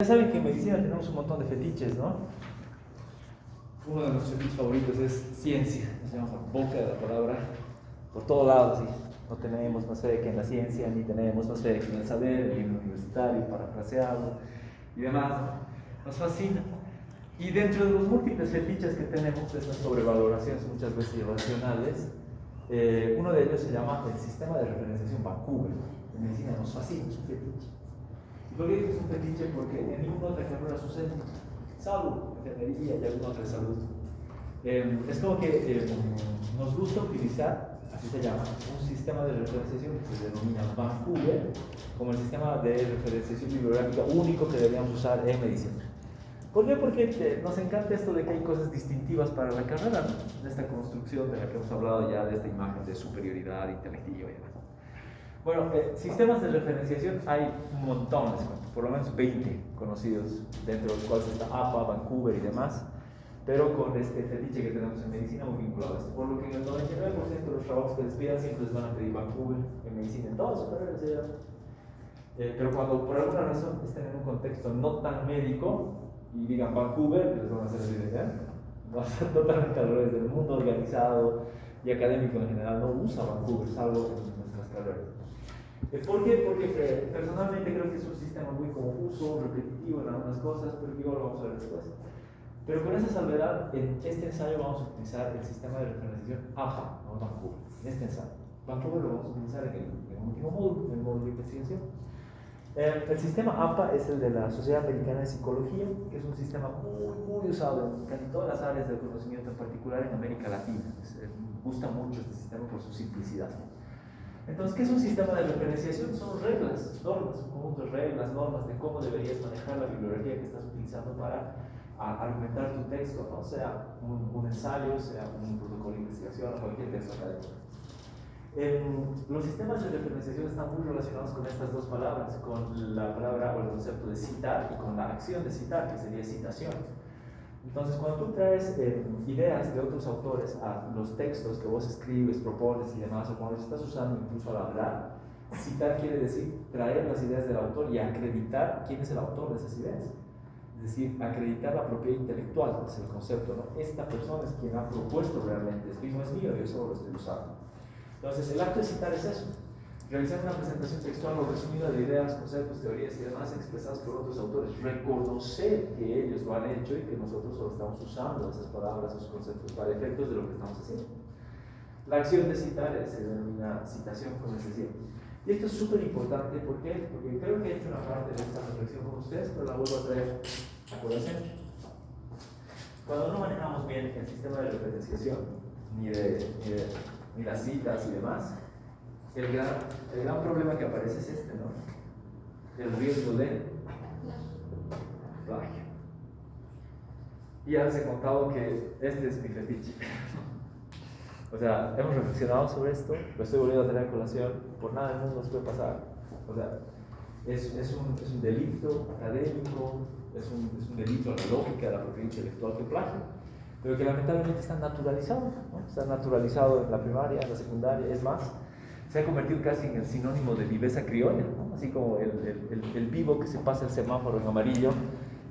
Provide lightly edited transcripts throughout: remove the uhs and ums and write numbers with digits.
Ya saben que en medicina tenemos un montón de fetiches, ¿no? Uno de nuestros fetiches favoritos es ciencia. Nos llamamos la boca de la palabra por todos lados. ¿Sí? No tenemos más fe que en la ciencia, ni tenemos más fe que en el saber, ni en el universitario, parafrasearlo y demás. Nos fascina. Y dentro de los múltiples fetiches que tenemos, esas sobrevaloraciones muchas veces irracionales, uno de ellos se llama el sistema de referenciación Vancouver. En medicina nos fascina, es un fetiche. Lo que digo es un fetiche porque en ninguna otra carrera sucede, salvo enfermería y alguna otra salud. Es como que nos gusta utilizar, así se llama, un sistema de referenciación que se denomina Vancouver como el sistema de referenciación bibliográfica único que deberíamos usar en medicina. ¿Por qué? Porque nos encanta esto de que hay cosas distintivas para la carrera, ¿no? De esta construcción de la que hemos hablado ya, de esta imagen de superioridad intelectiva y demás. Bueno, sistemas de referenciación hay montones, por lo menos 20 conocidos, dentro de los cuales está APA, Vancouver y demás, pero con este fetiche que tenemos en medicina muy vinculado a esto, por lo que en el 99% de los trabajos que les pidan siempre les van a pedir Vancouver en medicina, en todas sus carreras, pero cuando por alguna razón estén en un contexto no tan médico y digan Vancouver, les van a hacer así de va a ser totalmente al revés. Del mundo organizado y académico en general no usa Vancouver, salvo en nuestras carreras. ¿Por qué? Porque personalmente creo que es un sistema muy confuso, repetitivo en algunas cosas, pero igual lo vamos a ver después. Pero con esa salvedad, en este ensayo vamos a utilizar el sistema de referenciación APA, no Vancouver, en este ensayo. Vancouver lo vamos a utilizar en el último módulo, en el módulo de investigación. El sistema APA es el de la Sociedad Americana de Psicología, que es un sistema muy usado en casi todas las áreas del conocimiento, en particular en América Latina. Gusta mucho este sistema por su simplicidad. Entonces, ¿qué es un sistema de referenciación? Son reglas, normas, un conjunto de reglas, normas de cómo deberías manejar la bibliografía que estás utilizando para argumentar tu texto, ¿no? Sea un ensayo, sea un protocolo de investigación o cualquier texto académico. Los sistemas de referenciación están muy relacionados con estas dos palabras, con la palabra o el concepto de citar y con la acción de citar, que sería citación. Entonces, cuando tú traes ideas de otros autores a los textos que vos escribes, propones y demás, o cuando los estás usando incluso al hablar, citar quiere decir traer las ideas del autor y acreditar quién es el autor de esas ideas. Es decir, acreditar la propiedad intelectual, es el concepto, ¿no? Esta persona es quien ha propuesto realmente esto y no es mío, yo solo lo estoy usando. Entonces, el acto de citar es eso. Realizar una presentación textual o resumida de ideas, conceptos, teorías y demás expresadas por otros autores. Reconocer que ellos lo han hecho y que nosotros solo estamos usando esas palabras, esos conceptos para efectos de lo que estamos haciendo. La acción de citar se denomina citación, como les decía. Y esto es súper importante, ¿por qué? Porque creo que he hecho una parte de esta reflexión con ustedes, pero la vuelvo a traer a colación. Cuando no manejamos bien el sistema de referenciación, ni las citas y demás, el gran problema que aparece es este, ¿no? El riesgo de plagio. Y ya les he contado que este es mi fetiche. O sea, hemos reflexionado sobre esto, lo estoy volviendo a tener a colación, por nada del mundo nos puede pasar. O sea, es un delito académico, es un delito a la lógica de la propiedad intelectual que plagio, pero que lamentablemente está naturalizado, ¿no? Está naturalizado en la primaria, en la secundaria, es más, se ha convertido casi en el sinónimo de viveza criolla, ¿no? Así como el vivo que se pasa el semáforo en amarillo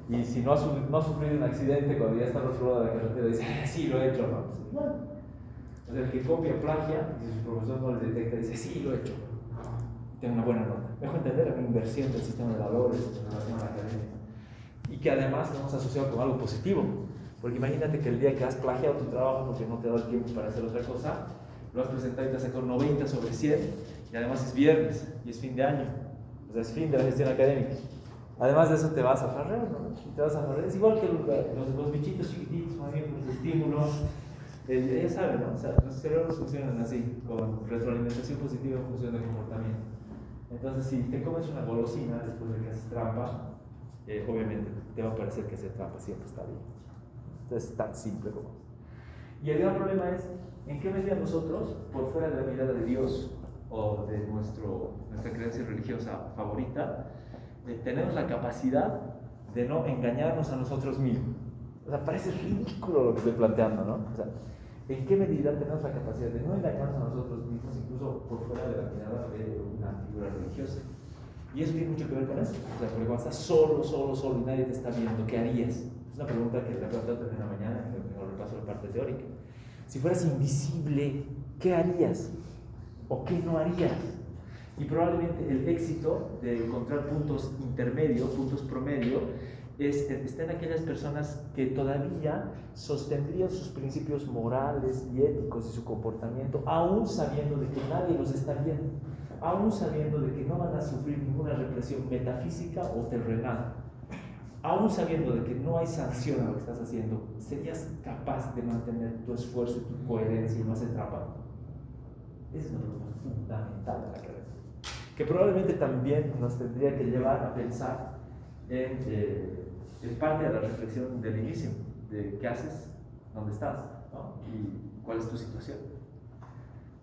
y si no ha sufrido un accidente cuando ya está al otro lado de la carretera dice, sí, lo he hecho, ¿no? Sí, bueno. O sea, el que copia, plagia, y si su profesor no le detecta, dice, sí, lo he hecho, tengo una buena nota. Dejo entender una inversión del sistema de valores en relación a la academia y que además lo hemos asociado con algo positivo. Porque imagínate que el día que has plagiado tu trabajo porque no te da el tiempo para hacer otra cosa, lo has presentado y te has sacado 90 sobre 100 y además es viernes y es fin de año, o sea, es fin de la gestión académica. Además de eso te vas a farrear, ¿no? Y te vas a farrear. Es igual que los bichitos chiquititos, más bien con los estímulos. Ya saben, ¿no? O sea, los cerebros funcionan así, con retroalimentación positiva en función del comportamiento. Entonces, si te comes una golosina después de que haces trampa, obviamente te va a parecer que hacer trampa siempre está bien. Entonces, es tan simple como eso. Y el gran problema es, ¿en qué medida nosotros, por fuera de la mirada de Dios o de nuestra creencia religiosa favorita, tenemos la capacidad de no engañarnos a nosotros mismos? O sea, parece ridículo lo que estoy planteando, ¿no? O sea, ¿en qué medida tenemos la capacidad de no engañarnos a nosotros mismos, incluso por fuera de la mirada de una figura religiosa? Y eso tiene mucho que ver con eso. O sea, porque cuando estás solo y nadie te está viendo, ¿qué harías? Es una pregunta que la pregunté también en la mañana, en el repaso de la parte teórica. Si fueras invisible, ¿qué harías? ¿O qué no harías? Y probablemente el éxito de encontrar puntos intermedios, puntos promedio, está en aquellas personas que todavía sostendrían sus principios morales y éticos y su comportamiento, aún sabiendo de que nadie los está viendo, aún sabiendo de que no van a sufrir ninguna represión metafísica o terrenal, aún sabiendo de que no hay sanción a lo que estás haciendo. ¿Serías capaz de mantener tu esfuerzo y tu coherencia y no hacer trampa? Esa es una pregunta fundamental de la cabeza, que probablemente también nos tendría que llevar a pensar en parte de la reflexión del inicio, de qué haces, dónde estás, ¿no? Y cuál es tu situación.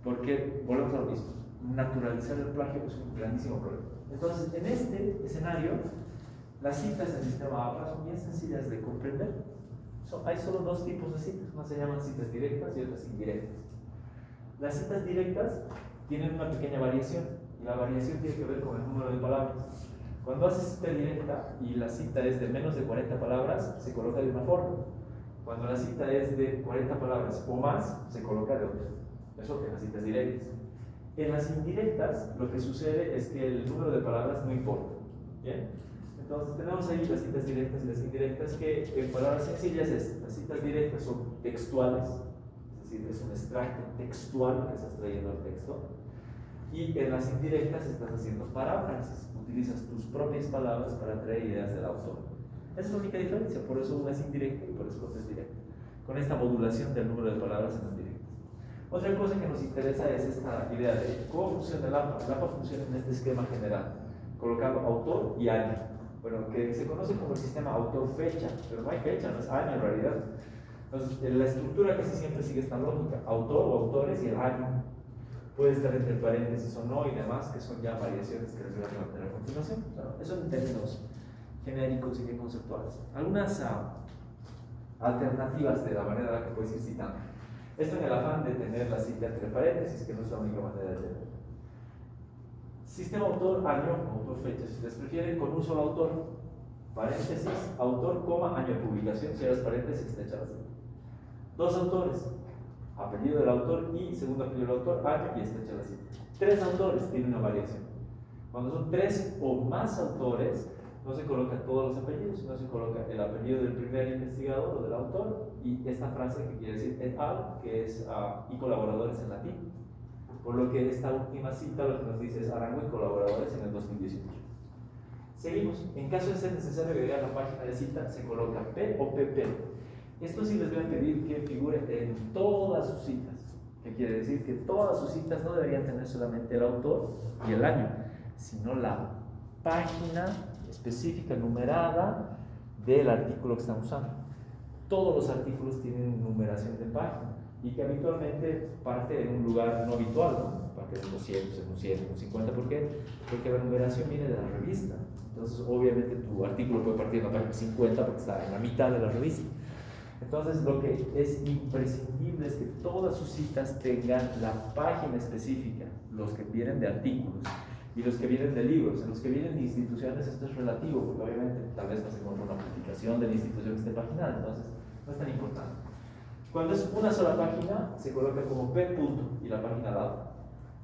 Porque volvemos a lo mismo, naturalizar el plagio es un grandísimo problema. Entonces, en este escenario, las citas en el sistema APA son bien sencillas de comprender. Hay solo dos tipos de citas, unas se llaman citas directas y otras indirectas. Las citas directas tienen una pequeña variación, y la variación tiene que ver con el número de palabras. Cuando haces cita directa y la cita es de menos de 40 palabras, se coloca de una forma. Cuando la cita es de 40 palabras o más, se coloca de otra. Eso en las citas directas. En las indirectas, lo que sucede es que el número de palabras no importa. ¿Bien? Entonces tenemos ahí las citas directas y las indirectas, que en palabras sencillas las citas directas son textuales, es decir, es un extracto textual que estás trayendo al texto. Y en las indirectas estás haciendo paráfrasis, utilizas tus propias palabras para traer ideas del autor. Esa es la única diferencia, por eso una es indirecta y por eso otra es directa, con esta modulación del número de palabras en las directas. Otra cosa que nos interesa es esta idea de cómo funciona el APA. El APA funciona en este esquema general, colocando autor y año. Bueno, que se conoce como el sistema autor-fecha, pero no hay fecha, no es año en realidad. Entonces, la estructura casi siempre sigue esta lógica, autor o autores y el año. Puede estar entre paréntesis o no y demás, que son ya variaciones que les voy a plantear a continuación. Eso en términos genéricos y bien conceptuales. Algunas alternativas de la manera en la que puedes ir citando. Esto en el afán de tener la cita entre paréntesis, que no es la única manera de tenerlo. Sistema autor, año, autor, fecha. Si ustedes prefieren, con un solo autor, paréntesis, autor, coma, año de publicación, cierras paréntesis, te echas la cita. Dos autores, apellido del autor y segundo apellido del autor, año y está hecha la cita. Tres autores, tiene una variación. Cuando son tres o más autores, no se colocan todos los apellidos, sino se coloca el apellido del primer investigador o del autor y esta frase que quiere decir et al, que es y colaboradores en latín. Por lo que esta última cita lo que nos dice es Arango y colaboradores en el 2018. Seguimos. En caso de ser necesario agregar la página de cita, se coloca P o PP. Esto sí les voy a pedir que figure en todas sus citas. ¿Qué quiere decir? Que todas sus citas no deberían tener solamente el autor y el año, sino la página específica, numerada del artículo que están usando. Todos los artículos tienen numeración de página y que habitualmente parte en un lugar no habitual, ¿no? Parte de 200, en un 100, en un 50. ¿Por qué? Porque la numeración viene de la revista. Entonces, obviamente, tu artículo puede partir de la página 50 porque está en la mitad de la revista. Entonces, lo que es imprescindible es que todas sus citas tengan la página específica, los que vienen de artículos y los que vienen de libros. En los que vienen de instituciones esto es relativo, porque obviamente tal vez no se encuentra una publicación de la institución que esté paginada, entonces no es tan importante. Cuando es una sola página, se coloca como P punto y la página al lado.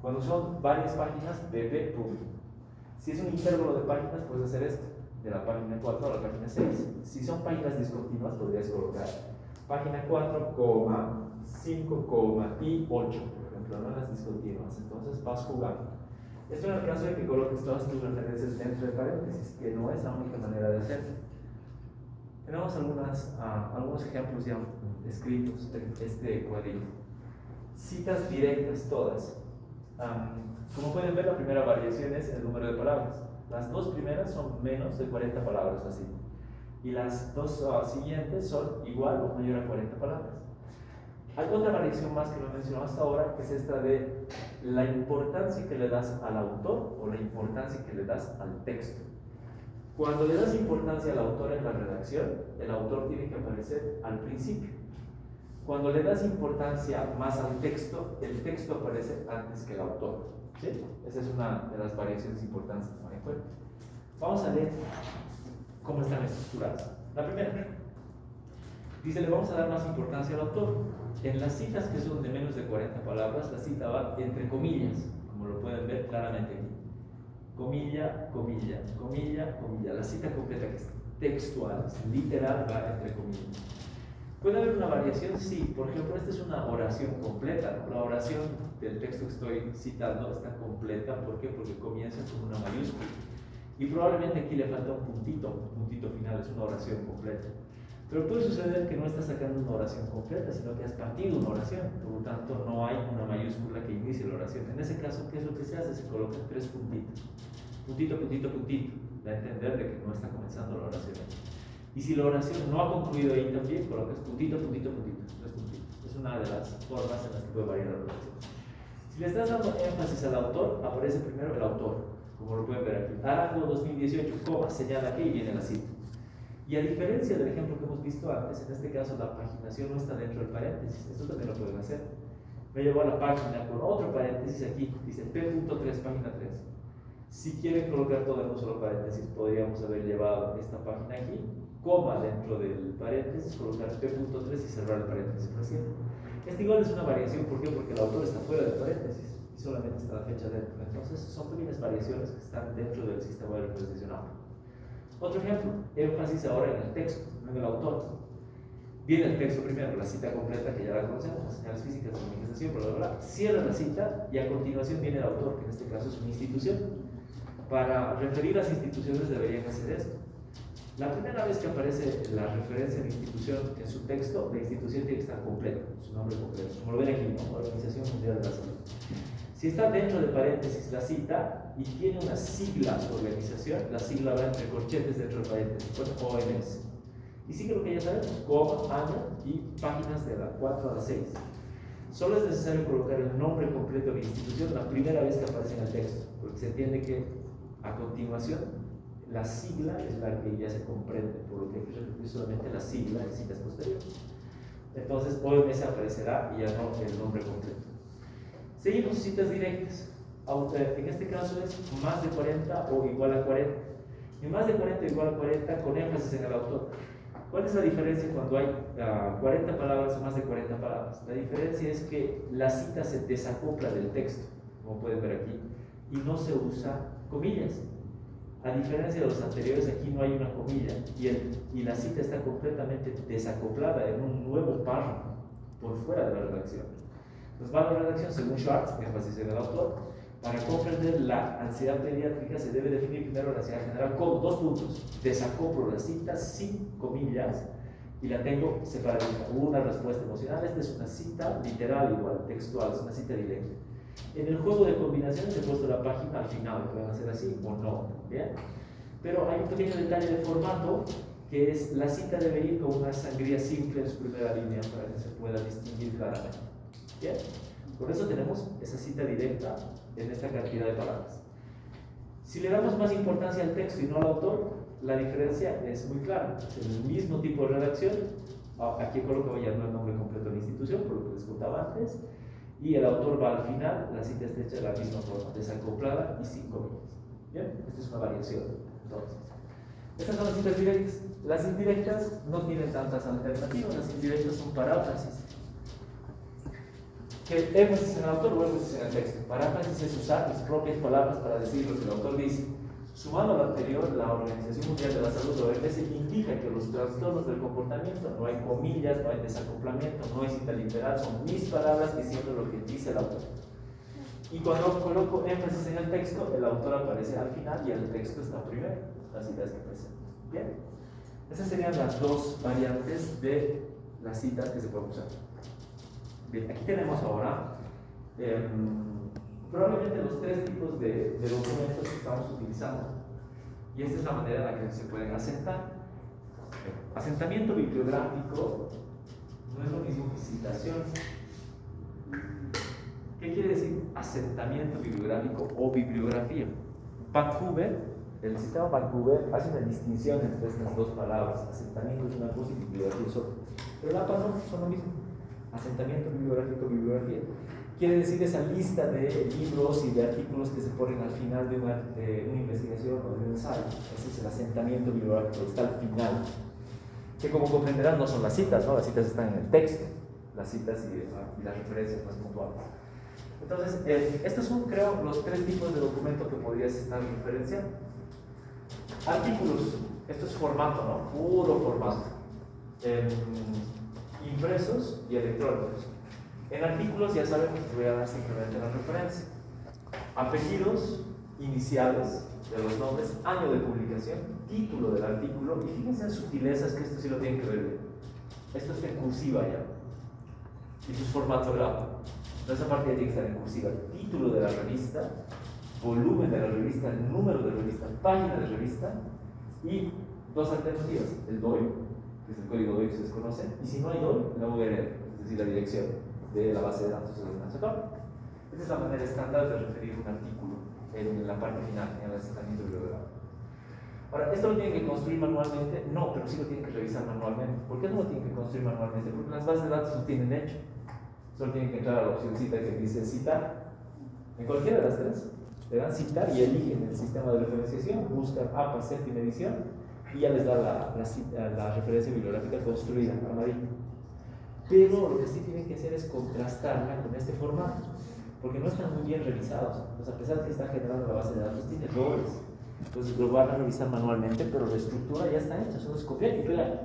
Cuando son varias páginas, PP punto. Si es un intervalo de páginas, puedes hacer esto, de la página 4 a la página 6. Si son páginas discontinuas, podrías colocar página 4, 5, y 8, por ejemplo, no las discontinuas. Entonces vas jugando. Esto en el caso de que coloques todas tus referencias dentro de paréntesis, que no es la única manera de hacerlo. Tenemos algunos ejemplos ya escritos en este cuadrito. Citas directas todas. Como pueden ver, la primera variación es el número de palabras. Las dos primeras son menos de 40 palabras así. Y las dos siguientes son igual o mayor a 40 palabras. Hay otra variación más que no he mencionado hasta ahora, que es esta de la importancia que le das al autor o la importancia que le das al texto. Cuando le das importancia al autor en la redacción, el autor tiene que aparecer al principio. Cuando le das importancia más al texto, el texto aparece antes que el autor. ¿Sí? Esa es una de las variaciones importantes que tomar en cuenta. Vamos a leer cómo están estructuradas. La primera dice, le vamos a dar más importancia al autor. En las citas que son de menos de 40 palabras, la cita va entre comillas, como lo pueden ver claramente aquí. Comilla, comilla, comilla, comilla. La cita completa que es textual, es literal, va entre comillas. ¿Puede haber una variación? Sí. Por ejemplo, esta es una oración completa, ¿no? La oración del texto que estoy citando está completa. ¿Por qué? Porque comienza con una mayúscula. Y probablemente aquí le falta un puntito final, es una oración completa. Pero puede suceder que no estás sacando una oración completa, sino que has partido una oración. Por lo tanto, no hay una mayúscula que inicie la oración. En ese caso, ¿qué es lo que se hace? Se colocan 3 puntitos. Puntito, puntito, puntito. Da a entender de que no está comenzando la oración. Y si la oración no ha concluido ahí también, colocas puntito, puntito, puntito. 3 puntitos. Es una de las formas en las que puede variar la oración. Si le estás dando énfasis al autor, aparece primero el autor. Como lo pueden ver aquí. Arango 2018, coma, señala aquí y viene la cita. Y a diferencia del ejemplo que hemos visto antes, en este caso la paginación no está dentro del paréntesis. Esto también lo pueden hacer. Me llevo a la página con otro paréntesis aquí, dice P.3, página 3. Si quieren colocar todo en un solo paréntesis, podríamos haber llevado esta página aquí, coma dentro del paréntesis, colocar P.3 y cerrar el paréntesis recién. Este igual es una variación, ¿por qué? Porque el autor está fuera del paréntesis y solamente está la fecha dentro. Entonces son pequeñas variaciones que están dentro del sistema de representación amplio. Otro ejemplo, énfasis ahora en el texto, no en el autor. Viene el texto primero, la cita completa que ya la conocemos, las señales físicas de manifestación, bla, bla, bla. Cierra la cita y a continuación viene el autor, que en este caso es una institución. Para referir a las instituciones deberían hacer esto. La primera vez que aparece la referencia de institución en su texto, la institución tiene que estar completa, su nombre completo. Como lo ven aquí, ¿no? Organización Mundial de la Salud. Si está dentro de paréntesis la cita y tiene una sigla su organización, la sigla va entre corchetes dentro de paréntesis, pues OMS. Y sigue lo que ya sabemos, coma, año y páginas de la 4 a la 6. Solo es necesario colocar el nombre completo de la institución la primera vez que aparece en el texto, porque se entiende que a continuación la sigla es la que ya se comprende, por lo que hay que repetir solamente la sigla en citas posteriores. Entonces OMS aparecerá y ya no el nombre completo. Seguimos citas directas. En este caso es más de 40 o igual a 40. Y más de 40 o igual a 40 con énfasis en el autor. ¿Cuál es la diferencia cuando hay 40 palabras o más de 40 palabras? La diferencia es que la cita se desacopla del texto, como pueden ver aquí, y no se usa comillas. A diferencia de los anteriores, aquí no hay una comilla y la cita está completamente desacoplada en un nuevo párrafo por fuera de la redacción. Entonces va a la redacción según Schwartz, énfasis en el autor. Para comprender la ansiedad pediátrica se debe definir primero la ansiedad general con 2 puntos. Desacoplo la cita sin comillas y la tengo separadita. Una respuesta emocional, esta es una cita literal igual, textual, es una cita directa. En el juego de combinaciones he puesto la página al final, que van a ser así o no, ¿bien? Pero hay un pequeño detalle de formato, que es la cita debe ir con una sangría simple en su primera línea para que se pueda distinguir claramente. ¿Bien? Por eso tenemos esa cita directa en esta cantidad de palabras. Si le damos más importancia al texto y no al autor, la diferencia es muy clara. Es el mismo tipo de redacción. Aquí he colocado ya no el nombre completo de la institución, por lo que les contaba antes. Y el autor va al final, la cita está hecha de la misma forma, desacoplada y sin comillas. ¿Bien? Esta es una variación. Entonces, estas son las citas directas. Las indirectas no tienen tantas alternativas, las indirectas son paráfrasis. Que énfasis en el autor o énfasis en el texto. Paráfrasis es usar mis propias palabras para decir lo que el autor dice. Sumando a lo anterior, la Organización Mundial de la Salud, OMS, indica que los trastornos del comportamiento no hay comillas, no hay desacoplamiento, no hay cita literal, son mis palabras diciendo lo que dice el autor. Y cuando coloco énfasis en el texto, el autor aparece al final y el texto está primero, las citas que presento. Bien, esas serían las 2 variantes de las citas que se pueden usar. Bien, aquí tenemos ahora probablemente los 3 tipos de documentos que estamos utilizando. Y esta es la manera en la que se pueden asentar. Asentamiento bibliográfico no es lo mismo que citación. ¿Qué quiere decir asentamiento bibliográfico o bibliografía? Vancouver, el sistema Vancouver hace una distinción entre estas 2 palabras. Asentamiento es una cosa y bibliografía es otra. Pero la APA no, son lo mismo. Asentamiento bibliográfico, bibliografía. quiere decir esa lista de libros y de artículos que se ponen al final de una investigación o de un ensayo. Ese es el asentamiento bibliográfico, está al final. Que como comprenderán no son las citas, ¿no? Las citas están en el texto, las citas y las referencias más puntuales. Entonces, estos son, creo, los tres tipos de documento que podrías estar referenciando. Artículos, esto es formato, ¿no? Puro formato. Impresos y electrónicos. En artículos ya sabemos que voy a dar simplemente la referencia. Apellidos iniciales de los nombres, año de publicación, título del artículo, y fíjense en sutilezas que esto sí lo tienen que ver. Esto está en cursiva ya. Y su formato gráfico. Esa parte ya tiene que estar en cursiva. Título de la revista, volumen de la revista, número de revista, página de revista, y dos alternativas: el DOI, que es el código DOI que ustedes conocen, y si no hay DOI, la URL, es decir, la dirección de la base de datos de la Esta es la manera estándar de referir un artículo en la parte final, en el asentamiento bibliográfico. Ahora, ¿esto lo tienen que construir manualmente? No, pero sí lo tienen que revisar manualmente. ¿Por qué no lo tienen que construir manualmente? Porque las bases de datos lo tienen hecho. Solo tienen que entrar a la opcióncita que dice citar. En cualquiera de las tres, le dan citar y eligen el sistema de referenciación, buscan APA séptima edición y ya les da la referencia bibliográfica construida, armadita. Pero lo que sí tienen que hacer es contrastarla con este formato, porque no están muy bien revisados. Entonces, a pesar de que está generando la base de datos, tiene errores. Entonces lo van a revisar manualmente, pero la estructura ya está hecha, solo es copiar y pegar.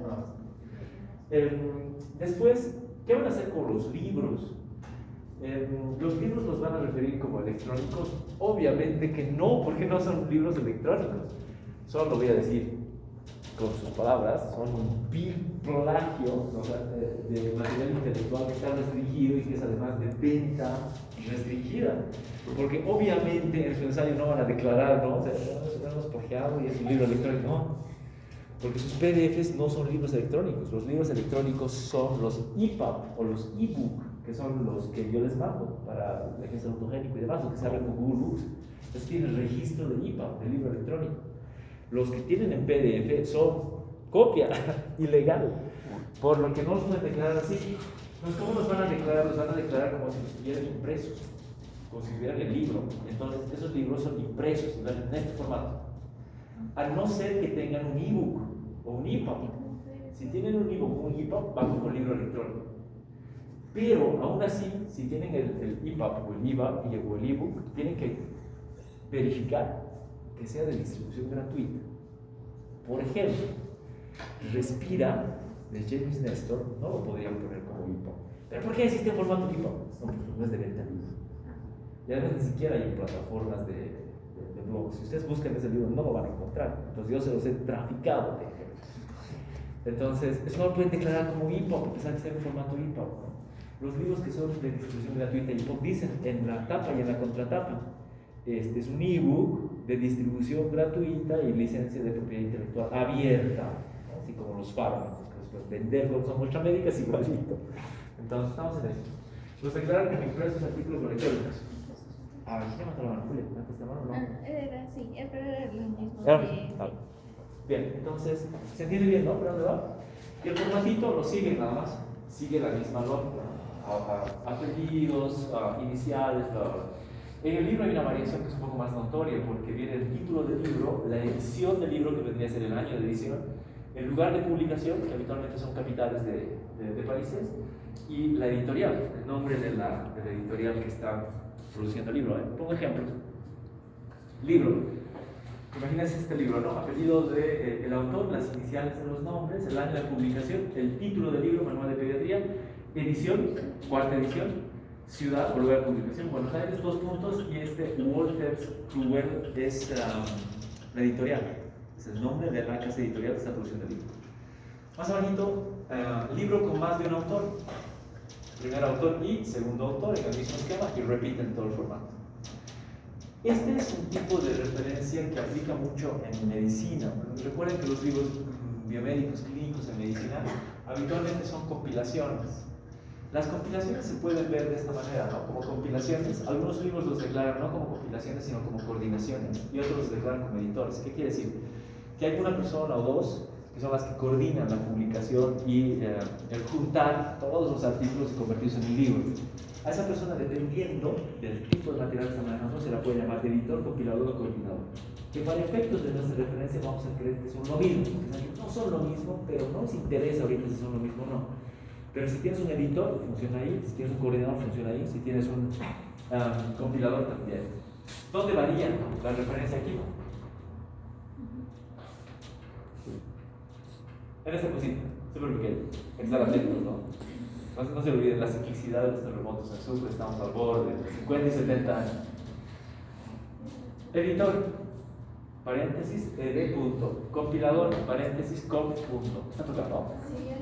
Después, ¿qué van a hacer con los libros? ¿Los libros los van a referir como electrónicos? Obviamente que no, porque no son libros electrónicos. Solo lo voy a decir con sus palabras, son un vil plagio, ¿no? de material intelectual que está restringido y que es además de venta restringida. Porque obviamente en su ensayo no van a declarar, ¿no? O sea, hemos plagiado y es un libro electrónico, no. Porque sus PDFs no son libros electrónicos. Los libros electrónicos son los EPUB o los ebook, que son los que yo les mando para el ejemplo autogénico y demás, los que se abren con Google Books. Entonces tienen registro de EPUB, de libro electrónico. Los que tienen en PDF son copia ilegal, por lo que no los pueden declarar así. Entonces, ¿cómo los van a declarar? Los van a declarar como si estuvieran impresos, como si estuvieran el libro. Entonces, esos libros son impresos en este formato. A no ser que tengan un ebook o un EPUB. Si tienen un ebook o un EPUB, va como libro electrónico. Pero, aún así, si tienen el EPUB o el EBUB o el ebook, tienen que verificar que sea de distribución gratuita. Por ejemplo, Respira de James Nestor no lo podrían poner como EPUB. ¿Pero por qué existe en formato EPUB? No es de venta libre. Y además ni siquiera hay plataformas de blogs. Si ustedes buscan ese libro no lo van a encontrar. Entonces yo se los he traficado, por ejemplo. Entonces, eso no lo pueden declarar como EPUB, a pesar de ser en formato EPUB, ¿no? Los libros que son de distribución gratuita EPUB dicen en la tapa y en la contratapa: este es un ebook de distribución gratuita y licencia de propiedad intelectual abierta, ¿no? Así como los fármacos, que los pueden vender con son muestras médicas igualito. Entonces, estamos en eso. Los declaran como impresos artículos electrónicos. A ver, ¿qué más la mano? Julia, ¿levantaste la mano? No. Sí, pero era lo mismo. Bien, entonces, ¿se entiende bien, no? ¿Pero dónde va? Y el formatito lo sigue nada más, sigue la misma lógica. Apellidos, iniciales, bla, bla. En el libro hay una variación que es un poco más notoria, porque viene el título del libro, la edición del libro, que vendría a ser el año de edición, el lugar de publicación, que habitualmente son capitales de países, y la editorial, el nombre de la editorial que está produciendo el libro. Pongo ejemplos. Libro. Imagínense este libro, ¿no? Apellido del autor, las iniciales de los nombres, el año de publicación, el título del libro, manual de pediatría, edición, cuarta edición, ciudad o lugar de publicación, Buenos Aires, 2 puntos, y Walters Kluwer es la editorial, es el nombre de la casa editorial que está produciendo el libro. Más abajito, libro con más de un autor, primer autor y segundo autor en el mismo esquema, y repiten todo el formato. Este es un tipo de referencia que aplica mucho en medicina. Recuerden que los libros biomédicos, clínicos en medicina habitualmente son compilaciones. Las compilaciones se pueden ver de esta manera, ¿no? Como compilaciones. Algunos libros los declaran no como compilaciones, sino como coordinaciones, y otros los declaran como editores. ¿Qué quiere decir? Que hay una persona o dos que son las que coordinan la publicación y el juntar todos los artículos y convertirlos en un libro. A esa persona, dependiendo del tipo de material que está manejando, se la puede llamar editor, compilador o coordinador. Que para efectos de nuestra referencia vamos a creer que son lo mismo. No son lo mismo, pero no nos interesa ahorita si son lo mismo o no. Pero si tienes un editor, funciona ahí. Si tienes un coordinador, funciona ahí. Si tienes un compilador, también. ¿Dónde varía la referencia aquí? En esta cosita, súper pequeño. Hay que estar atentos, ¿no? No se olviden la ciclicidad de nuestros remotos en Sucre, estamos al borde de 50 y 70 años. Editor, paréntesis, ed punto. Compilador, paréntesis, comp punto. ¿Está tocando? Sí, ya.